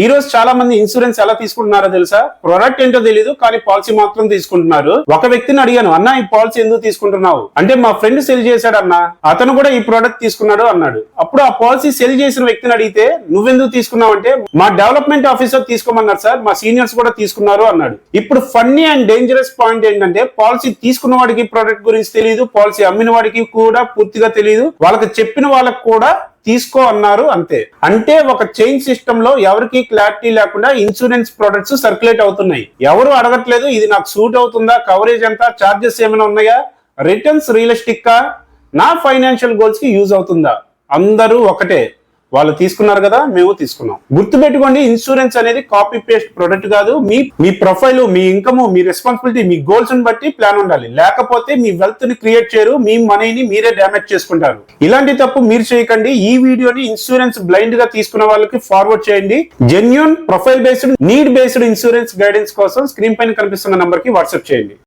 ఈ రోజు చాలా మంది ఇన్సూరెన్స్ ఎలా తీసుకుంటున్నారో తెలుసా? ప్రొడక్ట్ ఏంటో తెలియదు, కానీ పాలసీ మాత్రం తీసుకుంటున్నారు. ఒక వ్యక్తిని అడిగాను, అన్న ఈ పాలసీ ఎందుకు తీసుకుంటున్నావు అంటే, మా ఫ్రెండ్ సెల్ చేశాడు అన్న, అతను కూడా ఈ ప్రోడక్ట్ తీసుకున్నాడు అన్నాడు. అప్పుడు ఆ పాలసీ సెల్ చేసిన వ్యక్తిని అడిగితే, నువ్వెందుకు తీసుకున్నావు అంటే, మా డెవలప్మెంట్ ఆఫీసర్ తీసుకోమన్నారు సార్, మా సీనియర్స్ కూడా తీసుకున్నారు అన్నాడు. ఇప్పుడు ఫన్నీ అండ్ డేంజరస్ పాయింట్ ఏంటంటే, పాలసీ తీసుకున్న వాడికి ప్రోడక్ట్ గురించి తెలియదు, పాలసీ అమ్మిన వాడికి కూడా పూర్తిగా తెలియదు, వాళ్ళకి చెప్పిన వాళ్ళకి కూడా తీసుకో అన్నారు అంతే. అంటే ఒక చైన్ సిస్టమ్ లో ఎవరికి క్లారిటీ లేకుండా ఇన్సూరెన్స్ ప్రొడక్ట్స్ సర్క్యులేట్ అవుతున్నాయి. ఎవరు అడగట్లేదు ఇది నాకు సూట్ అవుతుందా, కవరేజ్ ఎంత, చార్జెస్ ఏమైనా ఉన్నాయా, రిటర్న్స్ రియలిస్టిక్ గా, నా ఫైనాన్షియల్ గోల్స్ కి యూజ్ అవుతుందా, అందరూ ఒకటే, వాళ్ళు తీసుకున్నారు కదా మేము తీసుకున్నాం. గుర్తుపెట్టుకోండి, ఇన్సూరెన్స్ అనేది కాపీ పేస్ట్ ప్రొడక్ట్ కాదు. మీ ప్రొఫైల్, మీ ఇన్కమ్, మీ రెస్పాన్సిబిలిటీ, మీ గోల్స్ ని బట్టి ప్లాన్ ఉండాలి. లేకపోతే మీ వెల్త్ ని క్రియేట్ చేయరు, మీ మనీని మీరే డ్యామేజ్ చేసుకుంటారు. ఇలాంటి తప్పు మీరు చేయకండి. ఈ వీడియోని ఇన్సూరెన్స్ బ్లైండ్ గా తీసుకున్న వాళ్ళకి ఫార్వర్డ్ చేయండి. Genuine profile based, need based insurance guidance కోసం స్క్రీన్ పైన కనిపిస్తున్న నంబర్ కి వాట్సాప్ చేయండి.